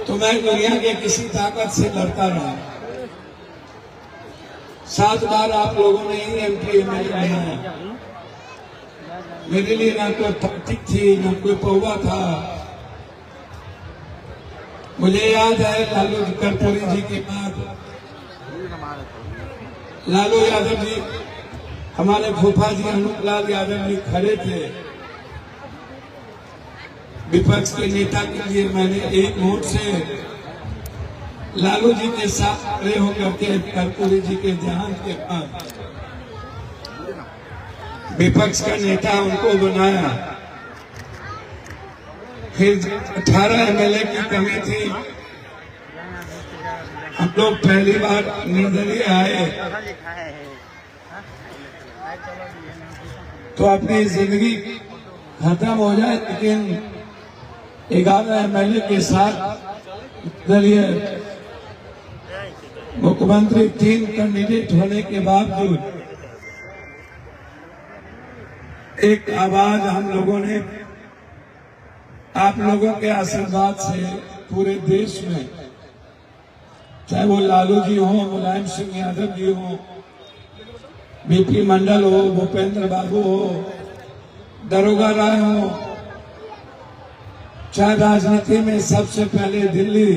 तो मैं दुनिया के किसी ताकत से लड़ता रहा। 7 बार आप लोगों ने ही MP MLA बनाया। मेरे लिए ना कोई पार्टी थी, ना कोई पौवा था। मुझे याद है लालू कर्पूरी जी के बाद लालू यादव जी, हमारे फूफा जी अनूपलाल यादव जी खड़े थे विपक्ष के नेता के लिए। मैंने एक वोट से लालू जी के साथ खड़े होकर के कर्पूरी जी के देहांत के बाद विपक्ष का नेता उनको बनाया। फिर 18 MLA की कमी थी। हम लोग पहली बार निर्दलीय आए तो अपनी जिंदगी खत्म हो जाए, लेकिन 11 MLA के साथ दलीय मुख्यमंत्री 3 कैंडिडेट होने के बावजूद एक आवाज हम लोगों ने आप लोगों के आशीर्वाद से पूरे देश में, चाहे वो लालू जी हो, मुलायम सिंह यादव जी हो, BP मंडल हो, भूपेंद्र बाबू हो, दरोगा राय हो, चाहे राजनीति में सबसे पहले दिल्ली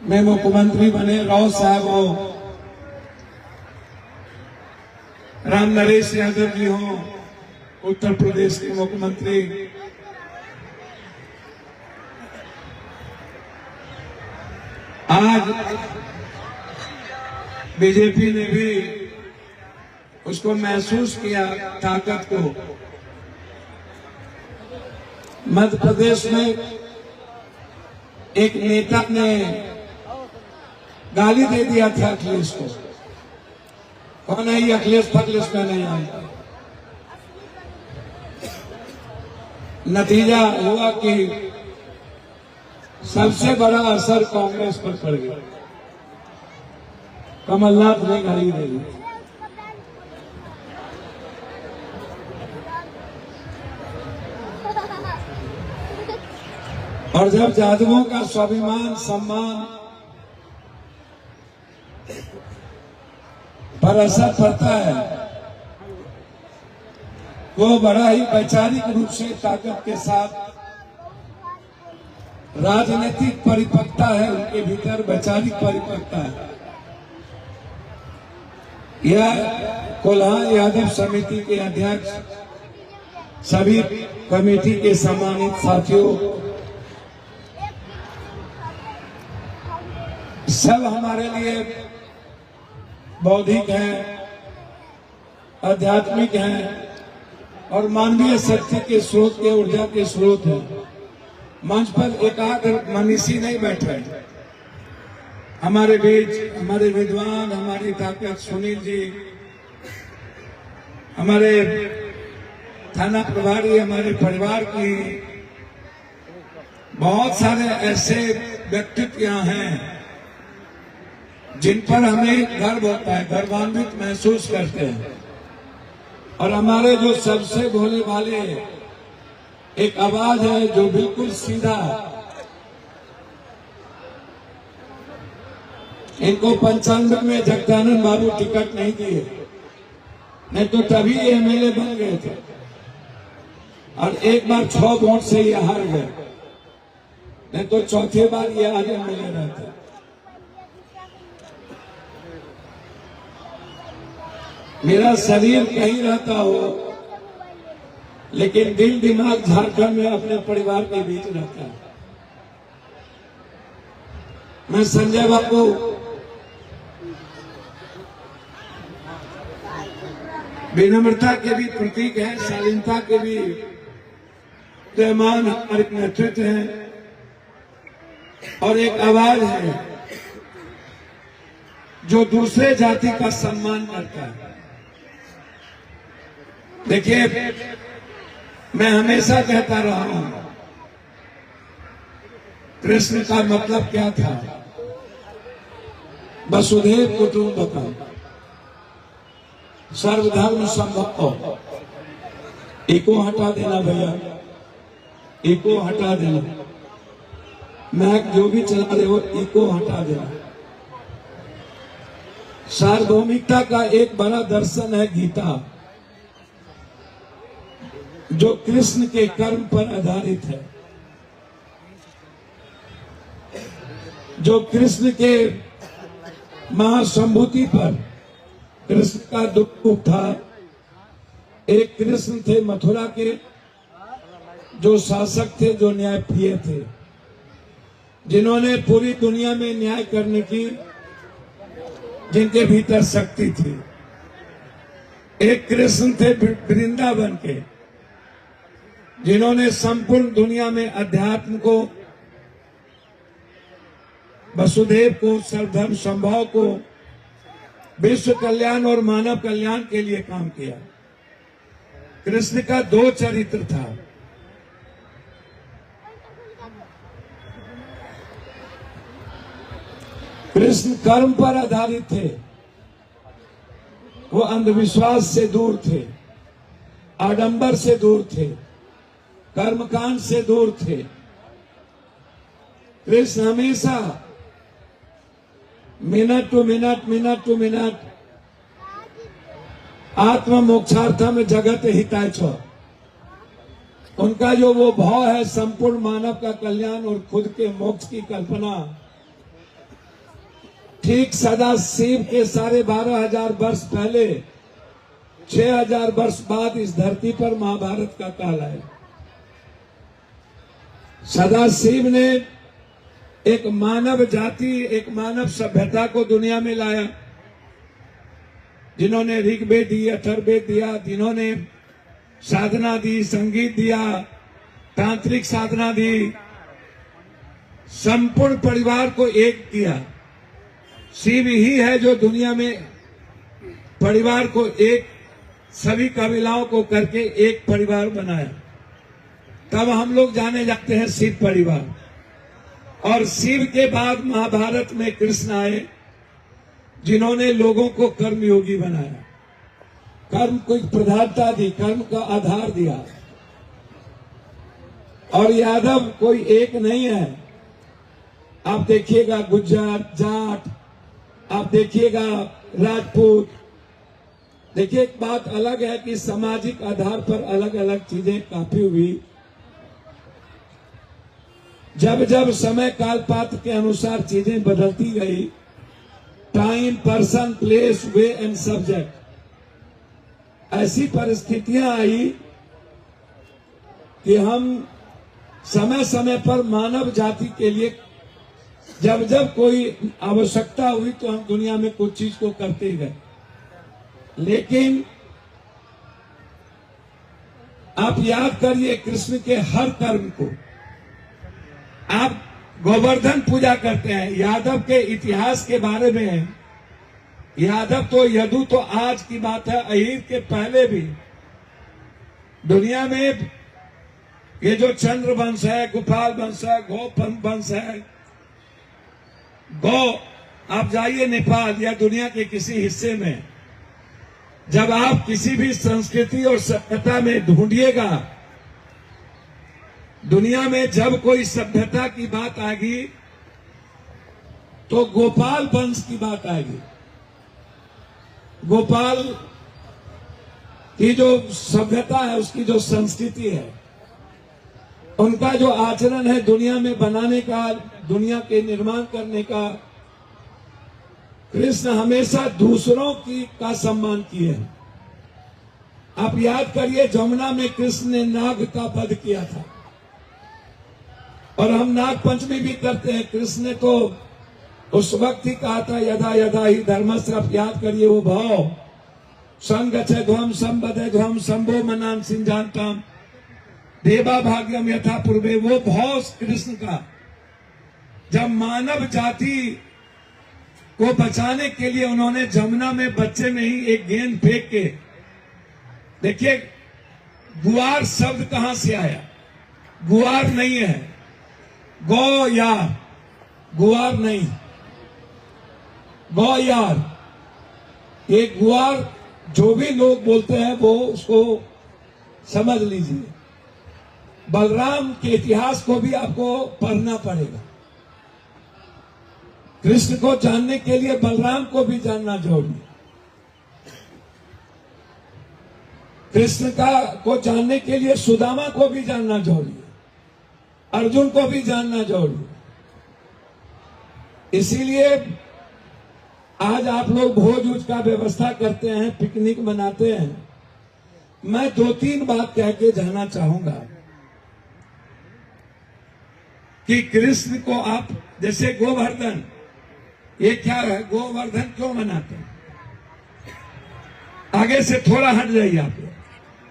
में मुख्यमंत्री बने राव साहब हो, राम नरेश यादव जी हो, उत्तर प्रदेश के मुख्यमंत्री, आज बीजेपी ने भी उसको महसूस किया ताकत को। मध्य प्रदेश में एक नेता ने गाली दे दिया था अखिलेश को। कौन है ये अखिलेश? फखलेश का नहीं जानता। नतीजा हुआ कि सबसे बड़ा असर कांग्रेस पर पड़ गया। कमलनाथ ने गाली दे दी। और जब जादवों का स्वाभिमान सम्मान पर असर पड़ता है, वो बड़ा ही वैचारिक रूप से ताकत के साथ राजनीतिक परिपक्वता है, उनके भीतर वैचारिक परिपक्वता है। यह कोल्हान यादव समिति के अध्यक्ष, सभी कमेटी के सम्मानित साथियों, सब हमारे लिए बौद्धिक हैं, आध्यात्मिक हैं और मानवीय शक्ति के स्रोत के ऊर्जा के स्रोत हैं। मंच पर एकाग्र मनीषी नहीं बैठे। हमारे बीच हमारे विद्वान, हमारी ताकत सुनील जी, हमारे थाना प्रभारी, हमारे परिवार की बहुत सारे ऐसे व्यक्तित्व यहाँ हैं जिन पर हमें गर्व होता है, गर्वान्वित महसूस करते हैं। और हमारे जो सबसे भोले भाले एक आवाज है जो बिल्कुल सीधा, इनको 95 में जगदानंद बाबू टिकट नहीं दिए, नहीं तो तभी MLA बन गए थे। और एक बार 6 वोट से ये हार गए, नहीं तो चौथी बार ये आज MLA रहते। मेरा शरीर कहीं रहता हो, लेकिन दिल दिमाग झारखंड में अपने परिवार के बीच रहता है। मैं संजय बाबू विनम्रता के भी प्रतीक है, शालीनता के भी पैमान हमारे नेतृत्व है और एक आवाज है जो दूसरे जाति का सम्मान करता है। देखिए, मैं हमेशा कहता रहा हूं, कृष्ण का मतलब क्या था? वसुधैव कुटुंबकम सर्वधर्म समभाव। एको हटा देना भैया, एको हटा देना। मैक जो भी चला रहे हो, इको हटा देना। सार्वभौमिकता का एक बड़ा दर्शन है गीता, जो कृष्ण के कर्म पर आधारित है, जो कृष्ण के महासंभूति पर कृष्ण का दुख था। एक कृष्ण थे मथुरा के, जो शासक थे, जो न्यायप्रिय थे, जिन्होंने पूरी दुनिया में न्याय करने की, जिनके भीतर शक्ति थी। एक कृष्ण थे वृंदावन के, जिन्होंने संपूर्ण दुनिया में अध्यात्म को, वसुदेव को, सर्वधर्म संभाव को, विश्व कल्याण और मानव कल्याण के लिए काम किया। कृष्ण का दो चरित्र था। कृष्ण कर्म पर आधारित थे, वो अंधविश्वास से दूर थे, आडंबर से दूर थे, कर्मकांड से दूर थे। कृष्ण हमेशा मिनट टू मिनट आत्म मोक्षार्थम जगत हिताय छ। उनका जो वो भाव है संपूर्ण मानव का कल्याण और खुद के मोक्ष की कल्पना, ठीक सदा शिव के 12,500 वर्ष पहले, 6,000 वर्ष बाद इस धरती पर महाभारत का काल है। सदा शिव ने एक मानव जाति, एक मानव सभ्यता को दुनिया में लाया, जिन्होंने ऋग्वेद दी, अथर्ववेद दिया, जिन्होंने साधना दी, संगीत दिया, तांत्रिक साधना दी, संपूर्ण परिवार को एक किया। शिव ही है जो दुनिया में परिवार को एक, सभी कबीलाओं को करके एक परिवार बनाया। तब हम लोग जाने जाते हैं शिव परिवार। और शिव के बाद महाभारत में कृष्ण आए, जिन्होंने लोगों को कर्मयोगी बनाया, कर्म को प्रधानता दी, कर्म का आधार दिया। और यादव कोई एक नहीं है। आप देखिएगा गुज्जर, जाट, आप देखिएगा राजपूत। देखिए, एक बात अलग है कि सामाजिक आधार पर अलग अलग चीजें काफी हुई। जब जब समय काल पात्र के अनुसार चीजें बदलती गई, time, person, place, way and subject, ऐसी परिस्थितियां आई कि हम समय समय पर मानव जाति के लिए जब जब कोई आवश्यकता हुई तो हम दुनिया में कुछ चीज को करते गए। लेकिन आप याद करिए कृष्ण के हर कर्म को। आप गोवर्धन पूजा करते हैं, यादव के इतिहास के बारे में, यादव तो यदु तो आज की बात है, अहीर के पहले भी दुनिया में ये जो चंद्र वंश है, गोपाल वंश है, गोपन वंश है, आप जाइए नेपाल या दुनिया के किसी हिस्से में, जब आप किसी भी संस्कृति और सभ्यता में ढूंढिएगा, दुनिया में जब कोई सभ्यता की बात आएगी तो गोपाल वंश की बात आएगी। गोपाल की जो सभ्यता है, उसकी जो संस्कृति है, उनका जो आचरण है दुनिया में बनाने का, दुनिया के निर्माण करने का, कृष्ण हमेशा दूसरों का सम्मान किए हैं। आप याद करिए, जमुना में कृष्ण ने नाग का वध किया था, और हम नाग पंचमी भी करते हैं। कृष्ण ने तो उस वक्त ही कहा था, यदा यदा ही धर्मस्य। आप याद करिए वो भाव, संगच्छध्वम संबद्धध्वम संभो मनान सिंजानताम देवा भाग्यम यथा पूर्वे। वो भाव कृष्ण का, जब मानव जाति को बचाने के लिए उन्होंने जमुना में बच्चे में ही एक गेंद फेंक के, देखिए गुआर शब्द कहां से आया? गुआर नहीं है, गौ यार, गुआर नहीं, गौ यार। ये गुआर जो भी लोग बोलते हैं वो उसको समझ लीजिए। बलराम के इतिहास को भी आपको पढ़ना पड़ेगा। कृष्ण को जानने के लिए बलराम को भी जानना जरूरी है। कृष्ण को जानने के लिए सुदामा को भी जानना जरूरी है, अर्जुन को भी जानना जरूरी है। इसीलिए आज आप लोग भोज उज का व्यवस्था करते हैं, पिकनिक मनाते हैं। मैं 2-3 बात कह के जाना चाहूंगा कि कृष्ण को आप जैसे गोवर्धन, ये क्या है, गोवर्धन क्यों मनाते हैं? आगे से थोड़ा हट जाइए आप लोग।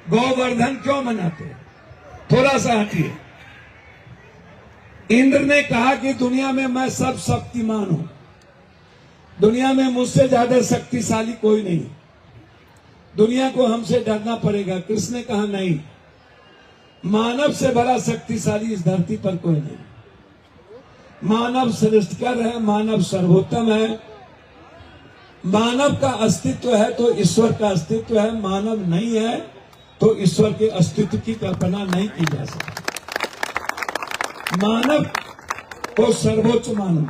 गोवर्धन क्यों मनाते हैं? थोड़ा सा हटिए। इंद्र ने कहा कि दुनिया में मैं सब शक्तिमान हूं, दुनिया में मुझसे ज्यादा शक्तिशाली कोई नहीं, दुनिया को हमसे डरना पड़ेगा। कृष्ण ने कहा नहीं, मानव से बड़ा शक्तिशाली इस धरती पर कोई नहीं। मानव श्रेष्ठकर है, मानव सर्वोत्तम है, मानव का अस्तित्व है तो ईश्वर का अस्तित्व है, मानव नहीं है तो ईश्वर के अस्तित्व की कल्पना नहीं की जा सकती। मानव को सर्वोच्च मानो।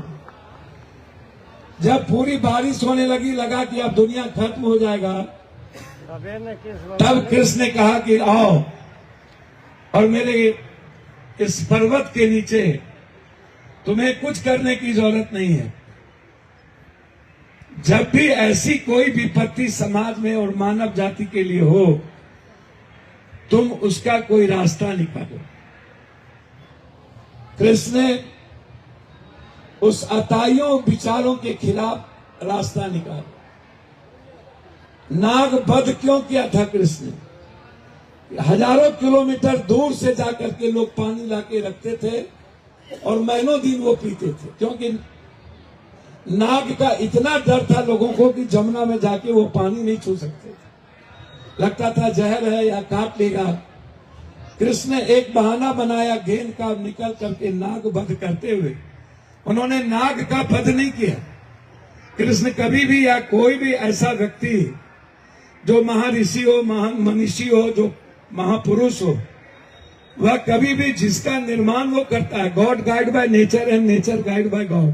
जब पूरी बारिश होने लगी, लगा कि अब दुनिया खत्म हो जाएगा, तब कृष्ण ने कहा कि आओ और मेरे इस पर्वत के नीचे, तुम्हें कुछ करने की जरूरत नहीं है। जब भी ऐसी कोई विपत्ति समाज में और मानव जाति के लिए हो, तुम उसका कोई रास्ता निकालो। कृष्ण ने उस अताइयों विचारों के खिलाफ रास्ता निकाला। नाग वध क्यों किया था कृष्ण ने? हजारों किलोमीटर दूर से जाकर के लोग पानी लाके रखते थे और महीनों दिन वो पीते थे, क्योंकि नाग का इतना डर था लोगों को कि जमुना में जाके वो पानी नहीं छू सकते थे, लगता था जहर है या काट लेगा। कृष्ण ने एक बहाना बनाया गेंद का, निकल करके नाग वध करते हुए। उन्होंने नाग का वध नहीं किया। कृष्ण कभी भी या कोई भी ऐसा व्यक्ति जो महर्षि हो, महान मनीषी हो, जो महापुरुष हो, वह कभी भी जिसका निर्माण वो करता है, God guide by nature and nature guide by God.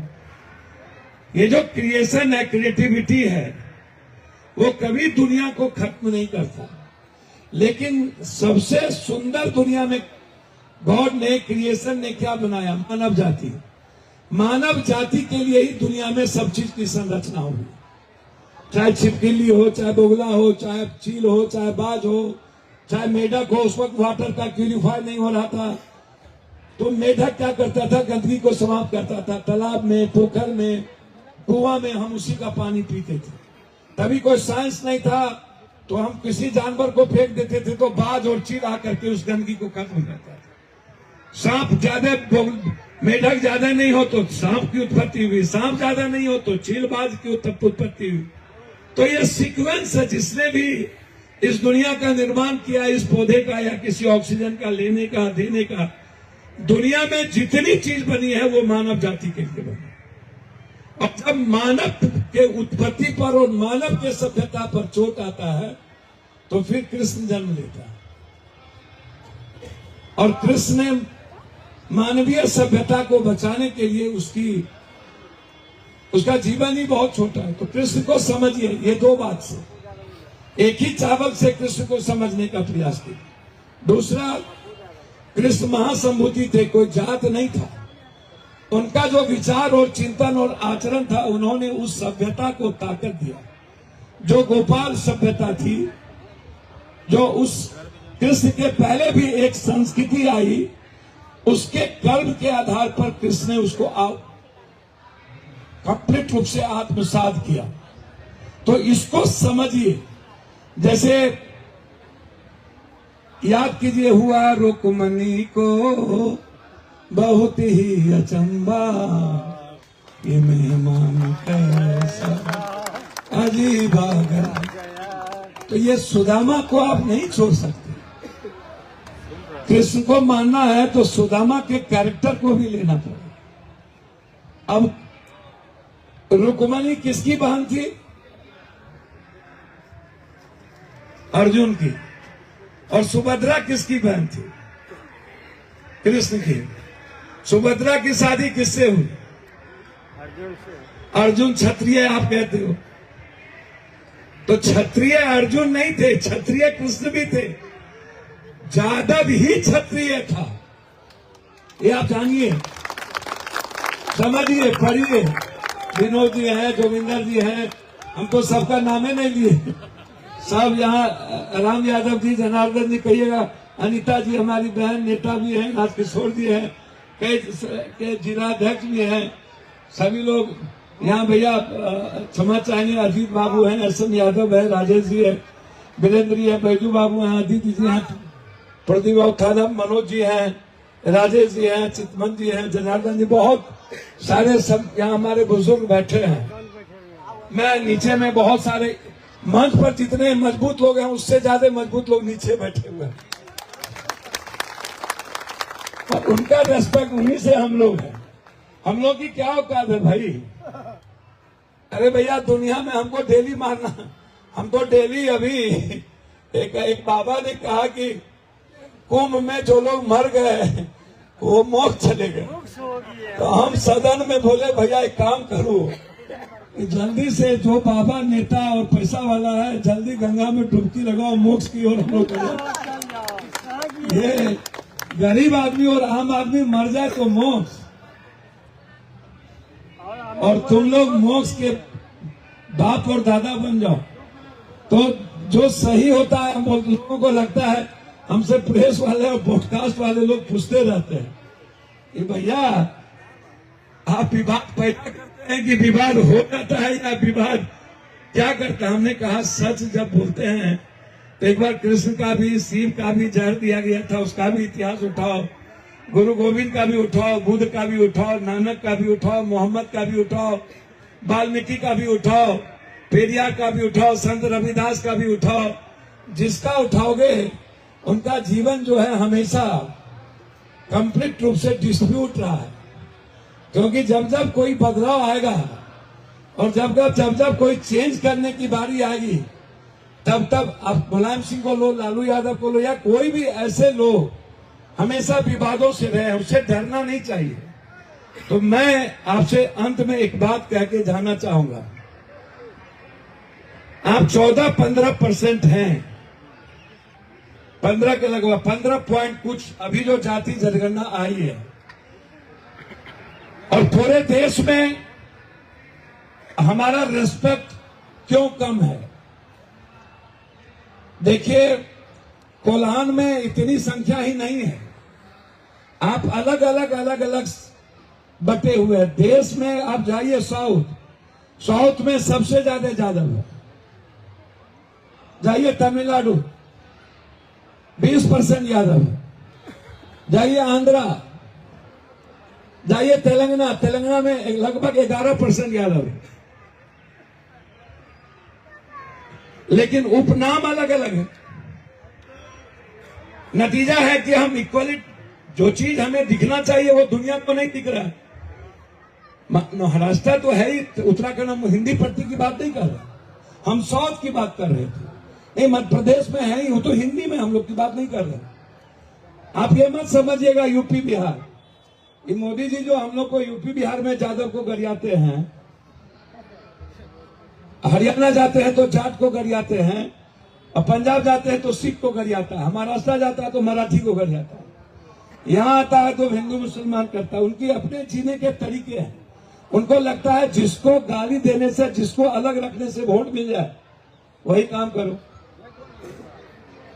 ये जो क्रिएशन है, क्रिएटिविटी है, वो कभी दुनिया को खत्म नहीं करता। लेकिन सबसे सुंदर दुनिया में गॉड ने, क्रिएशन ने क्या बनाया? मानव जाति। मानव जाति के लिए ही दुनिया में सब चीज की संरचना होगी। चाहे छिपकली हो, चाहे बोगला हो, चाहे चील हो, चाहे बाज हो, चाहे मेढक हो। उस वक्त वाटर का प्यूरिफाई नहीं हो रहा था, तो मेढक क्या करता था? गंदगी को समाप्त करता था। तालाब में, पोखर में, कुआं में हम उसी का पानी पीते थे। तभी कोई साइंस नहीं था, तो हम किसी जानवर को फेंक देते थे तो बाज और चील आकर के उस गंदगी को खत्म करता था। सांप ज्यादा, मेढक ज्यादा नहीं हो तो सांप की उत्पत्ति हुई, सांप ज्यादा नहीं हो तो चील बाज की उत्पत्ति हुई। तो ये सीक्वेंस है, जिसने भी इस दुनिया का निर्माण किया, इस पौधे का या किसी ऑक्सीजन का लेने का, देने का, दुनिया में जितनी चीज बनी है वो मानव जाति के लिए बनी। और जब मानव के उत्पत्ति पर और मानव के सभ्यता पर चोट आता है, तो फिर कृष्ण जन्म लेता है। और कृष्ण ने मानवीय सभ्यता को बचाने के लिए उसका जीवन ही बहुत छोटा है। तो कृष्ण को समझिए, ये 2 बात से, एक ही चावल से कृष्ण को समझने का प्रयास किया। दूसरा, कृष्ण महासंभूति थे, कोई जात नहीं था। उनका जो विचार और चिंतन और आचरण था, उन्होंने उस सभ्यता को ताकत दिया जो गोपाल सभ्यता थी, जो उस कृष्ण के पहले भी एक संस्कृति आई, उसके कर्म के आधार पर कृष्ण ने उसको कंप्लीट रूप से आत्मसात किया। तो इसको समझिए। जैसे याद कीजिए, हुआ रुक्मणी को बहुत ही अचंबा, ये मेहमान कैसा अजीब आ गया। तो ये सुदामा को आप नहीं छोड़ सकते। कृष्ण को मानना है तो सुदामा के कैरेक्टर को भी लेना पड़ेगा। अब रुक्मणी किसकी बहन थी? अर्जुन की। और सुभद्रा किसकी बहन थी? कृष्ण की। सुभद्रा की शादी किससे हुई? अर्जुन क्षत्रिय आप कहते हो, तो क्षत्रिय अर्जुन नहीं थे, क्षत्रिय कृष्ण भी थे, जादव ही क्षत्रिय था। ये आप जानिए, समझिए, पढ़िए। विनोद जी हैं, जोगिंदर जी हैं, हम तो सबका नामे नहीं लिए, सब यहाँ राम यादव जी, जनार्दन जी कहिएगा, अनीता जी हमारी बहन नेता भी हैं, राजकिशोर जी हैं, कई जिलाध्यक्ष भी हैं, सभी लोग यहाँ। भैया क्षमा चाहेंगे, अजीत बाबू हैं, एसएम यादव है, राजेश जी है, वीरेंद्र जी है, बैजू बाबू हैं, अदिति जी हैं, प्रतिभा खाना, मनोज जी हैं, राजेश जी हैं, चितमन जी हैं, जनार्दन जी, बहुत सारे सब यहाँ हमारे बुजुर्ग बैठे हैं। मैं नीचे में बहुत सारे, मंच पर जितने मजबूत लोग हैं उससे ज्यादा मजबूत लोग नीचे बैठे हुए हैं, और उनका रेस्पेक्ट उन्हीं से हम लोग हैं। हम लोग की क्या औकात है भाई? अरे भैया, दुनिया में हमको डेली मारना, हम तो डेली, अभी एक बाबा ने कहा कि कुंभ में जो लोग मर गए वो मोक्ष चले गए, तो हम सदन में बोले भैया एक काम करो, जल्दी से जो बाबा नेता और पैसा वाला है जल्दी गंगा में डुबकी लगाओ, मोक्ष की ओर हम लोग। ये गरीब आदमी और आम आदमी मर जाए तो मोक्ष, और तुम लोग मोक्ष के बाप और दादा बन जाओ। तो जो सही होता है, हम लोगों को लगता है, हमसे प्रेस वाले और पॉडकास्ट वाले लोग पूछते रहते हैं कि भैया आप विवाद पैदा करते हैं कि विवाद हो जाता है, या विवाद क्या करता है? हमने कहा सच जब बोलते हैं तो एक बार कृष्ण का भी, शिव का भी जहर दिया गया था, उसका भी इतिहास उठाओ, गुरु गोविंद का भी उठाओ, बुद्ध का भी उठाओ, नानक का भी उठाओ, मोहम्मद का भी उठाओ, वाल्मीकि का भी उठाओ, पेरियार का भी उठाओ, संत रविदास का भी उठाओ। जिसका उठाओगे उनका जीवन जो है हमेशा कंप्लीट रूप से डिस्प्यूट रहा है, क्योंकि जब जब कोई बदलाव आएगा और जब जब कोई चेंज करने की बारी आएगी, तब तब आप मुलायम सिंह को लो, लालू यादव को लो, या कोई भी ऐसे लोग हमेशा विवादों से रहे, उससे डरना नहीं चाहिए। तो मैं आपसे अंत में एक बात कह के जाना चाहूंगा, आप 14-15% हैं, 15 के लगभग 15 पॉइंट कुछ, अभी जो जाति जनगणना आई है, और पूरे देश में हमारा रिस्पेक्ट क्यों कम है? देखिए, कोल्हान में इतनी संख्या ही नहीं है, आप अलग अलग बटे हुए हैं। देश में आप जाइए साउथ में सबसे ज्यादा यादव है, जाइए तमिलनाडु 20% यादव है, जाइए आंध्रा, जाइए तेलंगाना में लगभग 11% यादव है, लेकिन उपनाम अलग अलग है। नतीजा है कि हम इक्वलिटी, जो चीज हमें दिखना चाहिए वो दुनिया को नहीं दिख रहा है। महाराष्ट्र तो है ही, उत्तराखंड, हम हिंदी पट्टी की बात नहीं कर रहे, हम साउथ की बात कर रहे थे। ये मध्य प्रदेश में है ही, वो तो हिंदी में हम लोग की बात नहीं कर रहे। आप ये मत समझिएगा यूपी बिहार, ये मोदी जी जो हम लोग को यूपी बिहार में यादव को गरियाते हैं, हरियाणा जाते हैं तो जाट को गरियाते हैं, और पंजाब जाते हैं तो सिख को गरियाता है, महाराष्ट्र जाता है तो मराठी को गरियाता है, यहाँ आता है तो हिंदू मुसलमान करता है। उनकी अपने जीने के तरीके हैं। उनको लगता है जिसको गाली देने से, जिसको अलग रखने से वोट मिल जाए, वही काम करो।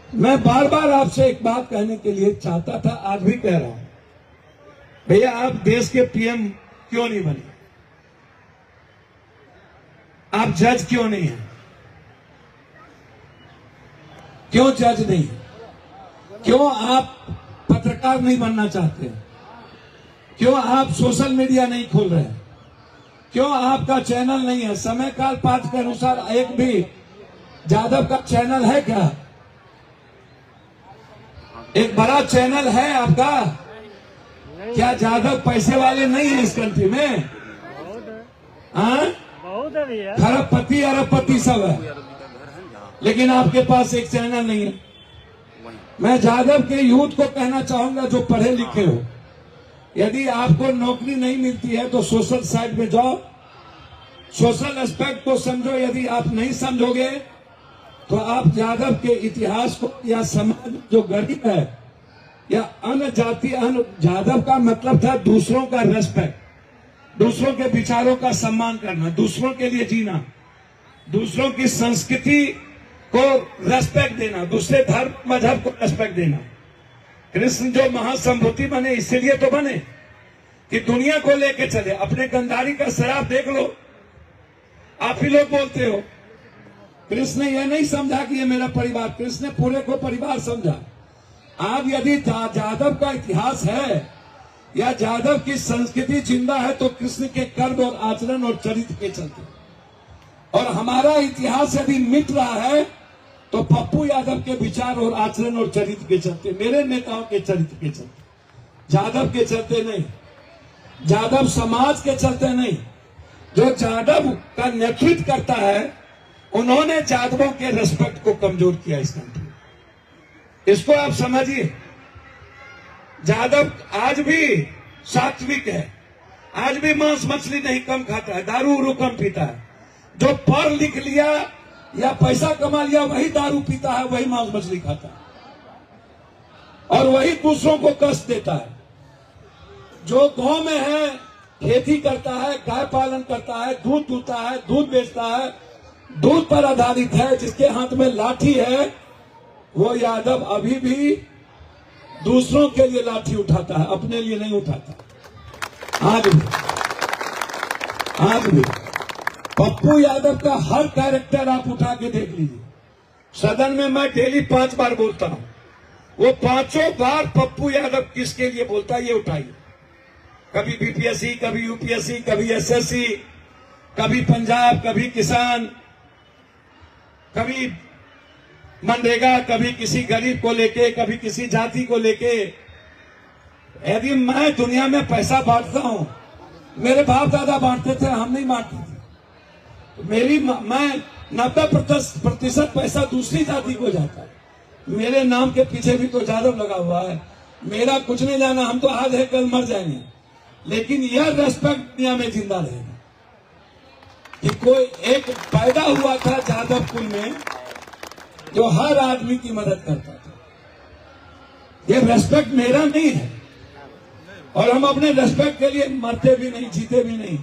मैं बार बार आपसे एक बात कहने के लिए चाहता था, आज भी कह रहा हूं, भैया आप देश के पीएम क्यों नहीं बने? आप जज क्यों नहीं हैं? क्यों जज नहीं? क्यों आप पत्रकार नहीं बनना चाहते? क्यों आप सोशल मीडिया नहीं खोल रहे? क्यों आपका चैनल नहीं है? समय काल पाठ के अनुसार एक भी यादव का चैनल है क्या? एक बड़ा चैनल है आपका क्या? यादव पैसे वाले नहीं है इस कंट्री में? खरबपति अरबपति सब है, लेकिन आपके पास एक चैनल नहीं है। मैं यादव के यूथ को कहना चाहूंगा जो पढ़े लिखे हो, यदि आपको नौकरी नहीं मिलती है तो सोशल साइट पे जाओ, सोशल एस्पेक्ट को समझो। यदि आप नहीं समझोगे तो आप यादव के इतिहास को या समाज जो गरीब है या अन्य जाति, अन्य यादव का मतलब था दूसरों का रेस्पेक्ट, दूसरों के विचारों का सम्मान करना, दूसरों के लिए जीना, दूसरों की संस्कृति को रेस्पेक्ट देना, दूसरे धर्म मजहब को रेस्पेक्ट देना। कृष्ण जो महासंभूति बने इसीलिए तो बने कि दुनिया को लेके चले। अपने गंधारी का शराब देख लो, आप ही लोग बोलते हो। कृष्ण ने यह नहीं समझा कि ये मेरा परिवार, कृष्ण ने पूरे को परिवार समझा। आज यदि यादव का इतिहास है या यादव की संस्कृति जिंदा है तो कृष्ण के कर्म और आचरण और चरित्र के चलते, और हमारा इतिहास यदि मिट रहा है तो पप्पू यादव के विचार और आचरण और चरित्र के चलते, मेरे नेताओं के चरित्र के चलते, यादव के चलते नहीं, यादव समाज के चलते नहीं। जो यादव का नेतृत्व करता है उन्होंने यादवों के रेस्पेक्ट को कमजोर किया इस कंट्री में। इसको आप समझिए। यादव आज भी सात्विक है, आज भी मांस मछली नहीं कम खाता है, दारू उरू कम पीता है। जो पढ़ लिख लिया या पैसा कमा लिया वही दारू पीता है, वही मांस मछली खाता है और वही दूसरों को कष्ट देता है। जो गांव में है, खेती करता है, गाय पालन करता है, दूध दूहता है, दूध बेचता है, दूध पर आधारित है, जिसके हाथ में लाठी है, वो यादव अभी भी दूसरों के लिए लाठी उठाता है, अपने लिए नहीं उठाता। आज भी पप्पू यादव का हर कैरेक्टर आप उठा के देख लीजिए। सदन में मैं डेली 5 बार बोलता हूं, वो 5 बार पप्पू यादव किसके लिए बोलता है ये उठाइए। कभी बीपीएससी, कभी यूपीएससी, कभी एसएससी, कभी पंजाब, कभी किसान, कभी मनरेगा, कभी किसी गरीब को लेके, कभी किसी जाति को लेके। यदि मैं दुनिया में पैसा बांटता हूं, मेरे बाप दादा बांटते थे, हम नहीं बांटते थे। मैं 90% पैसा दूसरी जाति को जाता है। मेरे नाम के पीछे भी तो यादव लगा हुआ है। मेरा कुछ नहीं जाना, हम तो आज है कल मर जाएंगे, लेकिन यह रेस्पेक्ट दुनिया में जिंदा रहेगा कि कोई एक पैदा हुआ था यादव कुल में जो हर आदमी की मदद करता था। यह रेस्पेक्ट मेरा नहीं है और हम अपने रेस्पेक्ट के लिए मरते भी नहीं, जीते भी नहीं।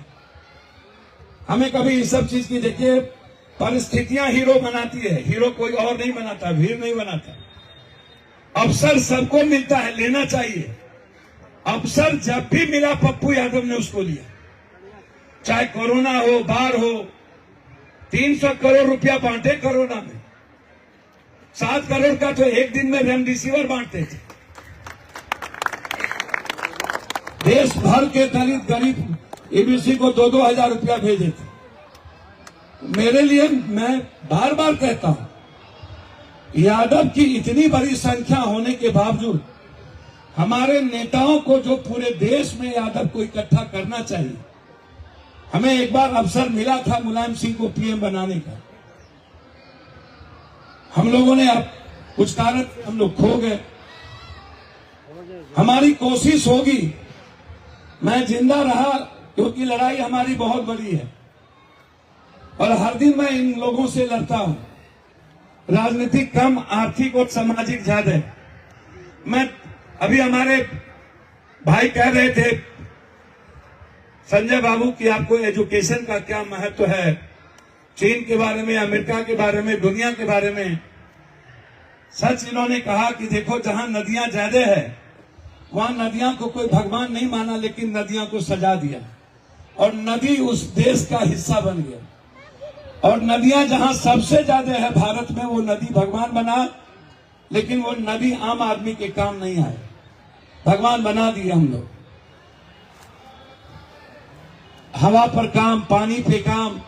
हमें कभी इस सब चीज की, देखिए, परिस्थितियां हीरो बनाती है, हीरो कोई और नहीं बनाता, भीड़ नहीं बनाता। अवसर सबको मिलता है, लेना चाहिए। अवसर जब भी मिला पप्पू यादव ने उसको लिया, चाहे कोरोना हो, बाढ़ हो। 300 करोड़ रुपया बांटे कोरोना में, 7 करोड़ का तो एक दिन में रेमडेसिविर बांटते थे। देश भर के दलित गरीब एबीसी को 2-2 हजार रुपया भेजे थे। मेरे लिए, मैं बार बार कहता हूं, यादव की इतनी बड़ी संख्या होने के बावजूद हमारे नेताओं को जो पूरे देश में यादव को इकट्ठा करना चाहिए, हमें एक बार अवसर मिला था मुलायम सिंह को पीएम बनाने का। हम लोगों ने, अब कुछ कारण हम लोग खो गए। हमारी कोशिश होगी, मैं जिंदा रहा क्योंकि लड़ाई हमारी बहुत बड़ी है और हर दिन मैं इन लोगों से लड़ता हूं। राजनीतिक कम, आर्थिक और सामाजिक ज्यादा है। मैं अभी, हमारे भाई कह रहे थे संजय बाबू कि आपको एजुकेशन का क्या महत्व है, चीन के बारे में, अमेरिका के बारे में, दुनिया के बारे में। सच इन्होंने कहा कि देखो, जहां नदियां ज्यादा है वहां नदियां को कोई भगवान नहीं माना, लेकिन नदियां को सजा दिया और नदी उस देश का हिस्सा बन गया। और नदियां जहां सबसे ज्यादा है भारत में, वो नदी भगवान बना, लेकिन वो नदी आम आदमी के काम नहीं आए, भगवान बना दिए हम लोग। हवा पर काम, पानी पे काम।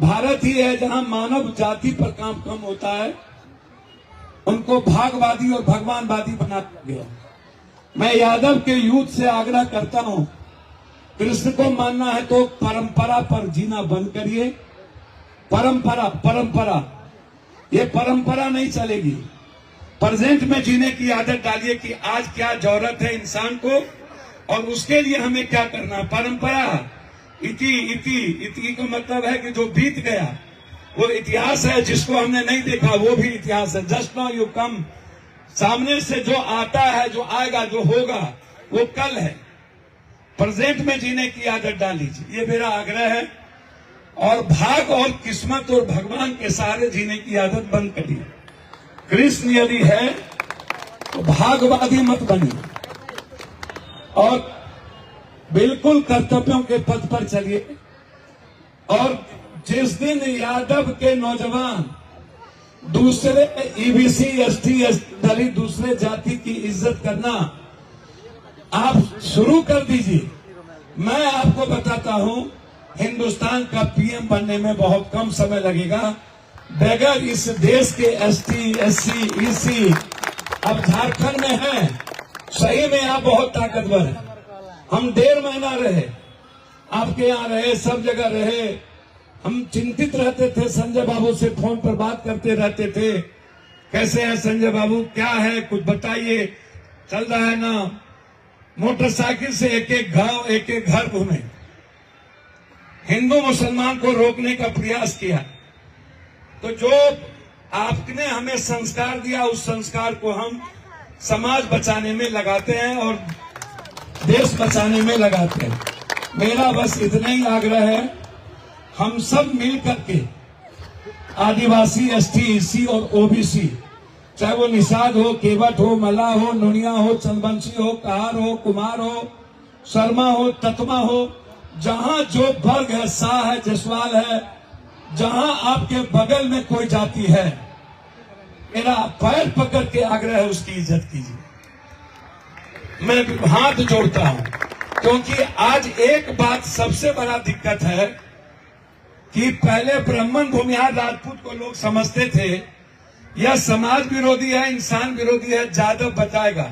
भारत ही है जहां मानव जाति पर काम कम होता है, उनको भागवादी और भगवानवादी बना गया। मैं यादव के यूथ से आग्रह करता हूं, कृष्ण को मानना है तो परंपरा पर जीना बंद करिए। परंपरा ये परंपरा नहीं चलेगी। प्रेजेंट में जीने की आदत डालिए कि आज क्या जरूरत है इंसान को और उसके लिए हमें क्या करना। परंपरा इति इति इति का मतलब है कि जो बीत गया वो इतिहास है, जिसको हमने नहीं देखा वो भी इतिहास है। जस्ट नाउ यू कम, सामने से जो आता है, जो आएगा, जो होगा वो कल है। प्रेजेंट में जीने की आदत डालीजिए, ये मेरा आग्रह है। और भाग और किस्मत और भगवान के सहारे जीने की आदत बंद करिए। कृष्ण यदि है तो भागवादी मत बनिए और बिल्कुल कर्तव्यों के पथ पर चलिए। और जिस दिन यादव के नौजवान दूसरे ईबीसी, एसटी, दलित, दूसरे जाति की इज्जत करना आप शुरू कर दीजिए। मैं आपको बताता हूं, हिंदुस्तान का पीएम बनने में बहुत कम समय लगेगा। बगैर इस देश के एसटी, एससी, ईसी अब झारखंड में हैं, सही में आप बहुत ताकतवर हैं। हम 1.5 महीना रहे, आपके यहाँ रहे, सब जगह रहे। हम चिंतित रहते थे, संजय बाबू से फोन पर बात करते रहते थे, कैसे है संजय बाबू, क्या है, कुछ बताइए, चल रहा है ना। मोटरसाइकिल से एक एक गांव, एक एक घर घूमे, हिंदू मुसलमान को रोकने का प्रयास किया। तो जो आपने हमें संस्कार दिया, उस संस्कार को हम समाज बचाने में लगाते हैं और देश बचाने में लगाते हैं। मेरा बस इतना ही आग्रह है, हम सब मिल करके आदिवासी, एसटी, ईसी और ओबीसी, चाहे वो निषाद हो, केवट हो, मला हो, नुनिया हो, चंदवंशी हो, कहार हो, कुमार हो, शर्मा हो, ततमा हो, जहां जो वर्ग है, शाह है, जसवाल है, जहां आपके बगल में कोई जाति है, मेरा पैर पकड़ के आग्रह है, उसकी इज्जत कीजिए। मैं हाथ जोड़ता हूं, क्योंकि आज एक बात सबसे बड़ा दिक्कत है कि पहले ब्राह्मण भूमिहार राजपूत को लोग समझते थे यह समाज विरोधी है, इंसान विरोधी है, जादव बचाएगा।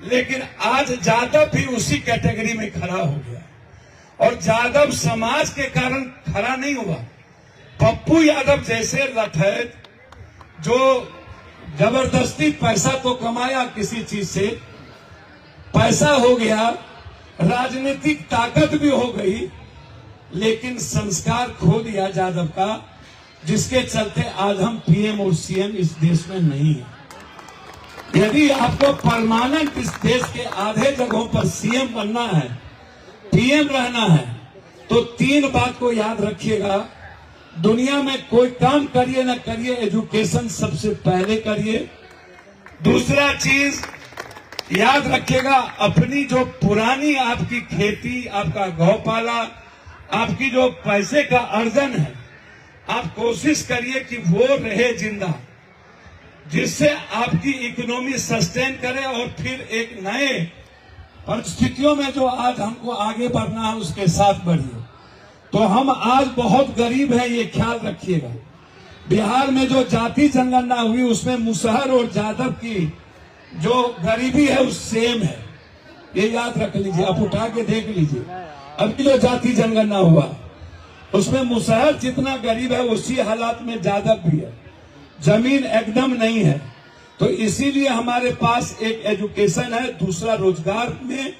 लेकिन आज जादव भी उसी कैटेगरी में खड़ा हो गया और जादव समाज के कारण खड़ा नहीं हुआ। पप्पू यादव जैसे लठैत जो जबरदस्ती पैसा तो कमाया, किसी चीज से पैसा हो गया, राजनीतिक ताकत भी हो गई, लेकिन संस्कार खो दिया जादव का, जिसके चलते आज हम पीएम और सीएम इस देश में नहीं है। यदि आपको परमानेंट इस देश के आधे जगहों पर सीएम बनना है, पीएम रहना है, तो 3 बात को याद रखिएगा। दुनिया में कोई काम करिए ना करिए, एजुकेशन सबसे पहले करिए। दूसरा चीज याद रखिएगा, अपनी जो पुरानी आपकी खेती, आपका गौपाला, आपकी जो पैसे का अर्जन है, आप कोशिश करिए कि वो रहे जिंदा, जिससे आपकी इकोनॉमी सस्टेन करे और फिर एक नए परिस्थितियों में जो आज हमको आगे बढ़ना है उसके साथ बढ़िए। तो हम आज बहुत गरीब हैं, ये ख्याल रखिएगा। बिहार में जो जाति जनगणना हुई उसमें मुसहर और जादव की जो गरीबी है उस सेम है, ये याद रख लीजिए। आप उठा के देख लीजिए, अभी जो जाति जनगणना हुआ उसमें मुसहर जितना गरीब है उसी हालात में जादव भी है, जमीन एकदम नहीं है। तो इसीलिए हमारे पास एक एजुकेशन है, दूसरा रोजगार में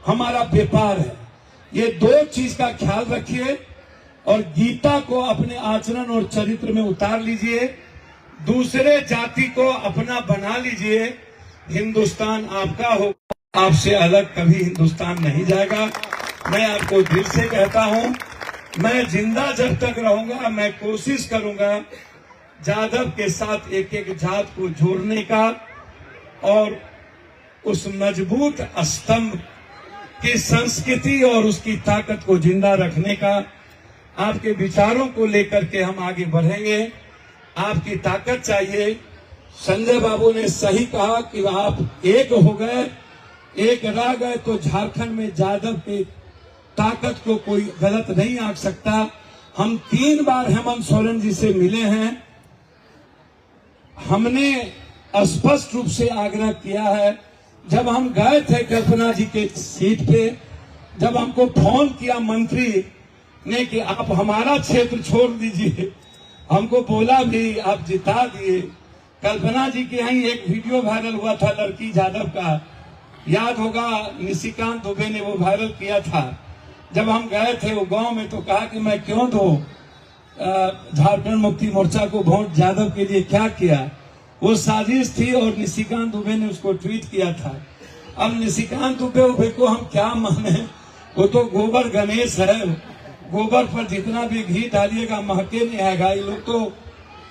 हमारा व्यापार है। ये 2 चीज का ख्याल रखिए और गीता को अपने आचरण और चरित्र में उतार लीजिए, दूसरे जाति को अपना बना लीजिए। हिंदुस्तान आपका हो, आपसे अलग कभी हिंदुस्तान नहीं जाएगा। मैं आपको दिल से कहता हूं, मैं जिंदा जब तक रहूंगा मैं कोशिश करूंगा जादव के साथ एक एक जात को जोड़ने का और उस मजबूत स्तंभ की संस्कृति और उसकी ताकत को जिंदा रखने का। आपके विचारों को लेकर के हम आगे बढ़ेंगे, आपकी ताकत चाहिए। संजय बाबू ने सही कहा कि आप एक हो गए, एक रह गए तो झारखंड में जादव की ताकत को कोई गलत नहीं आंक सकता। हम 3 बार हेमंत सोरेन जी से मिले हैं, हमने स्पष्ट रूप से आग्रह किया है। जब हम गए थे कल्पना जी के सीट पे, जब हमको फोन किया मंत्री ने कि आप हमारा क्षेत्र छोड़ दीजिए, हमको बोला भी आप जिता दिए। कल्पना जी के यहीं एक वीडियो वायरल हुआ था लड़की जादव का, याद होगा, निशिकांत दुबे ने वो वायरल किया था, जब हम गए थे वो गांव में तो कहा कि मैं क्यों दो झारखंड मुक्ति मोर्चा को वोट, यादव के लिए क्या किया। वो साजिश थी और निशिकांत दुबे ने उसको ट्वीट किया था। अब निशिकांत दुबे को हम क्या माने, वो तो गोबर गणेश है, गोबर पर जितना भी घी डालिएगा महके नहीं आएगा। ये लोग तो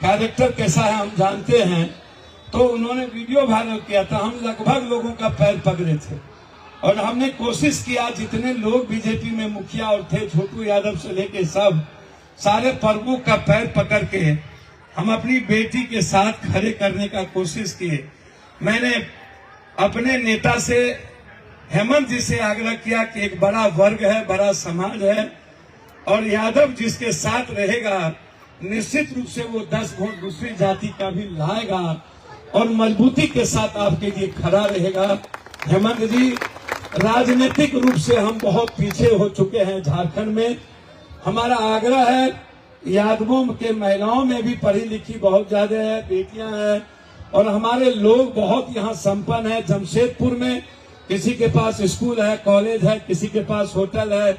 कैरेक्टर कैसा है हम जानते हैं। तो उन्होंने वीडियो वायरल किया था, हम लगभग लोगों का पैर पकड़े थे और हमने कोशिश किया, जितने लोग बीजेपी में मुखिया और थे, छोटू यादव से लेके सब सारे प्रमुख का पैर पकड़ के हम अपनी बेटी के साथ खड़े करने का कोशिश किए। मैंने अपने नेता से, हेमंत जी से आग्रह किया कि एक बड़ा वर्ग है, बड़ा समाज है और यादव जिसके साथ रहेगा निश्चित रूप से वो 10 वोट दूसरी जाति का भी लाएगा और मजबूती के साथ आपके लिए खड़ा रहेगा। हेमंत जी, राजनीतिक रूप से हम बहुत पीछे हो चुके हैं झारखंड में। हमारा आग्रह है, यादवों के महिलाओं में भी पढ़ी लिखी बहुत ज्यादा है, बेटियां हैं और हमारे लोग बहुत यहाँ संपन्न है। जमशेदपुर में किसी के पास स्कूल है, कॉलेज है, किसी के पास होटल है,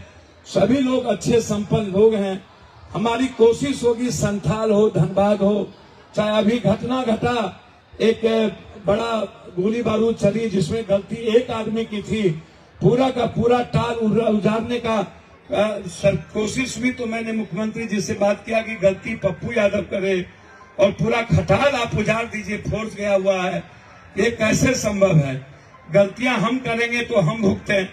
सभी लोग अच्छे संपन्न लोग हैं। हमारी कोशिश होगी संथाल हो, धनबाद हो, चाहे अभी घटना घटा, एक बड़ा गोली बारूद चली जिसमें गलती एक आदमी की थी, पूरा का पूरा टाल उजाड़ने का कोशिश हुई। तो मैंने मुख्यमंत्री जी से बात किया कि गलती पप्पू यादव करे और पूरा खटाल आप उजाड़ दीजिए, फोर्स गया हुआ है, ये कैसे संभव है। गलतियां हम करेंगे तो हम भुगते।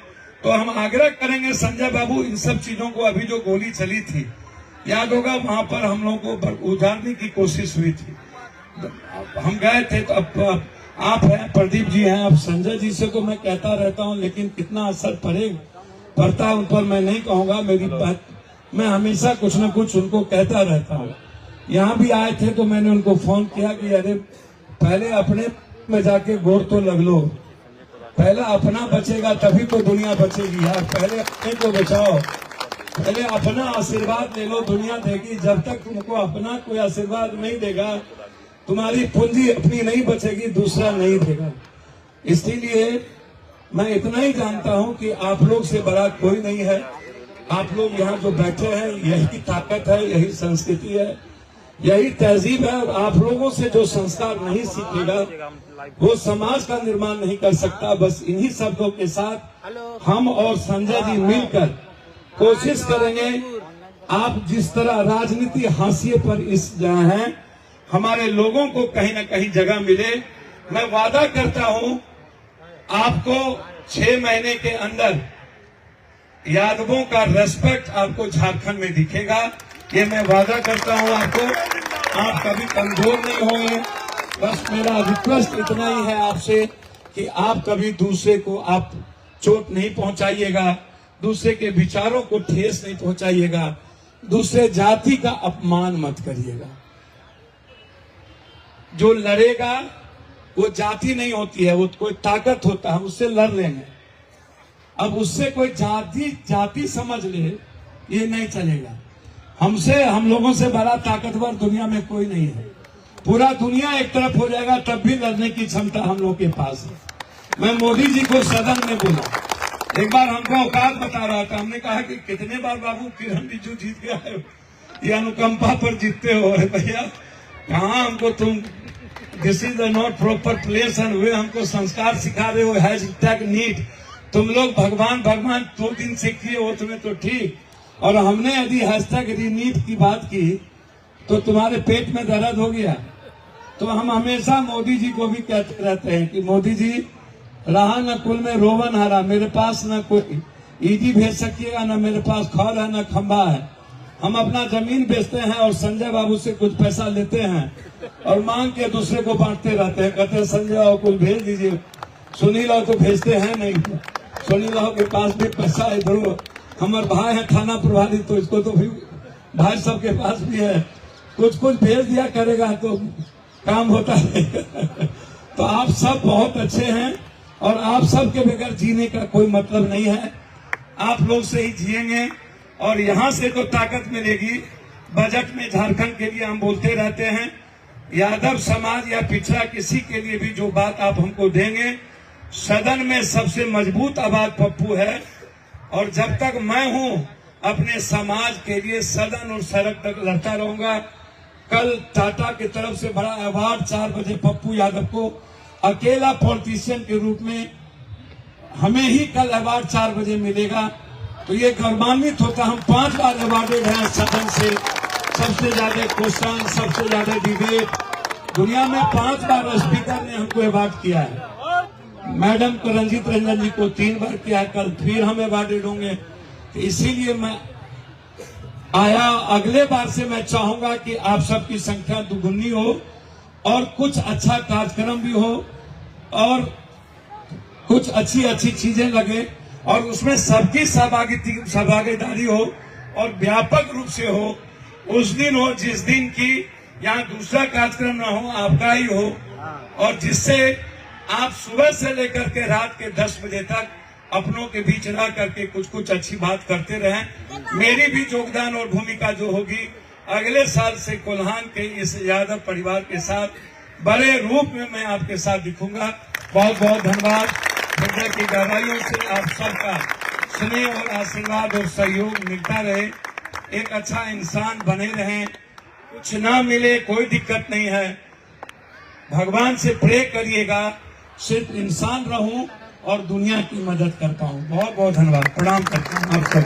तो हम आग्रह करेंगे संजय बाबू, इन सब चीजों को, अभी जो गोली चली थी याद होगा, वहां पर हम लोगों को उजाड़ने की कोशिश हुई थी, हम गए थे। तो अब आप हैं, प्रदीप जी हैं, अब संजय जी से तो मैं कहता रहता हूं, लेकिन कितना असर पड़ता उन पर मैं नहीं कहूंगा। मेरी बात मैं हमेशा कुछ न कुछ उनको कहता रहता हूं। यहाँ भी आए थे तो मैंने उनको फोन किया कि अरे पहले अपने में जाके गोर तो लग लो, पहले अपना बचेगा तभी तो दुनिया बचेगी यार। पहले अपने को बचाओ, पहले अपना आशीर्वाद ले लो, दुनिया देगी। जब तक तुमको अपना कोई आशीर्वाद नहीं देगा, तुम्हारी पूंजी अपनी नहीं बचेगी, दूसरा नहीं देगा। इसीलिए मैं इतना ही जानता हूं कि आप लोग से बड़ा कोई नहीं है। आप लोग यहाँ जो बैठे हैं, यही ताकत है, यही संस्कृति है, यही तहजीब है। और आप लोगों से जो संस्कार नहीं सीखेगा वो समाज का निर्माण नहीं कर सकता। बस इन्हीं शब्दों के साथ हम और संजय जी मिलकर कोशिश करेंगे, आप जिस तरह राजनीति हाशिए पर इस जगह हैं, हमारे लोगों को कहीं न कहीं जगह मिले। मैं वादा करता हूं आपको 6 महीने के अंदर यादवों का रेस्पेक्ट आपको झारखंड में दिखेगा, ये मैं वादा करता हूं आपको। आप कभी कमजोर नहीं होंगे। बस मेरा रिक्वेस्ट इतना ही है आपसे कि आप कभी दूसरे को आप चोट नहीं पहुंचाइएगा, दूसरे के विचारों को ठेस नहीं पहुंचाइएगा, दूसरे जाति का अपमान मत करिएगा। जो लड़ेगा वो जाति नहीं होती है, वो कोई ताकत होता है, उससे लड़ लेंगे। अब उससे कोई जाति समझ ले, ये नहीं चलेगा। हम लोगों से बड़ा ताकतवर दुनिया में कोई नहीं है। पूरा दुनिया एक तरफ हो जाएगा तब भी लड़ने की क्षमता हम लोग के पास है। मैं मोदी जी को सदन में बोला, एक बार हमको औकात बता रहा था, हमने कहा कि कितने बार बाबू किरण रिजिजू जीत गया है, ये अनुकंपा पर जीतते हो। भैया कहाँ हमको तुम this is not proper place and way हमको संस्कार सिखा रहे हो, हैशटैग नीट। तुम लोग भगवान 2 दिन सीखिए हो तुम्हें तो ठीक, और हमने यदि हैशटैग नीट की बात की तो तुम्हारे पेट में दर्द हो गया। तो हम हमेशा मोदी जी को भी कहते रहते हैं कि मोदी जी, रहा न कुल में रोवन हरा, मेरे पास न कोई ईडी भेज सकिएगा, न मेरे पास खौर है न खंबा है। हम अपना जमीन बेचते हैं और संजय बाबू से कुछ पैसा लेते हैं और मांग के दूसरे को बांटते रहते हैं। कहते हैं संजय बाबू को भेज दीजिए, सुनील बाबू तो भेजते हैं नहीं, सुनील बाबू के पास भी पैसा है, इधर हमारे भाई है थाना प्रभारी, तो इसको तो भी भाई सबके पास भी है, कुछ भेज दिया करेगा तो काम होता है। तो आप सब बहुत अच्छे हैं और आप सब के बगैर जीने का कोई मतलब नहीं है। आप लोग से ही जिएंगे और यहाँ से तो ताकत मिलेगी। बजट में झारखंड के लिए हम बोलते रहते हैं, यादव समाज या पिछड़ा किसी के लिए भी जो बात आप हमको देंगे, सदन में सबसे मजबूत आवाज पप्पू है और जब तक मैं हूं अपने समाज के लिए सदन और सड़क तक लड़ता रहूंगा। कल टाटा की तरफ से बड़ा अवार्ड 4 बजे पप्पू यादव को अकेला पॉलिटिशियन के रूप में हमें ही कल अवार्ड 4 बजे मिलेगा। तो ये गौरवान्वित होता। हम 5 बार अवार्डेड हैं सदन से, सबसे ज्यादा क्वेश्चन, सबसे ज्यादा डिबेट, दुनिया में 5 बार स्पीकर ने हमको अवार्ड किया है। मैडम को रंजीत रंजन जी को 3 बार किया है, कल फिर हम अवार्डेड होंगे। तो इसीलिए मैं आया। अगले बार से मैं चाहूंगा कि आप सबकी संख्या दुगुनी हो और कुछ अच्छा कार्यक्रम भी हो और कुछ अच्छी चीजें लगे और उसमें सबकी सहभागीदारी हो और व्यापक रूप से हो। उस दिन हो जिस दिन की यहाँ दूसरा कार्यक्रम ना हो, आपका ही हो, और जिससे आप सुबह से लेकर के रात के 10 बजे तक अपनों के बीच रह करके कुछ अच्छी बात करते रहें। मेरी भी योगदान और भूमिका जो होगी अगले साल से कोल्हान के इस यादव परिवार के साथ बड़े रूप में मैं आपके साथ दिखूंगा। बहुत बहुत धन्यवाद। हृदय की गहराइयों से आप सबका स्नेह और आशीर्वाद और सहयोग मिलता रहे। एक अच्छा इंसान बने रहें। कुछ ना मिले कोई दिक्कत नहीं है, भगवान से प्रे करिएगा सिर्फ इंसान रहूं और दुनिया की मदद कर पाऊं। बहुत बहुत धन्यवाद। प्रणाम करता हूं आप सब।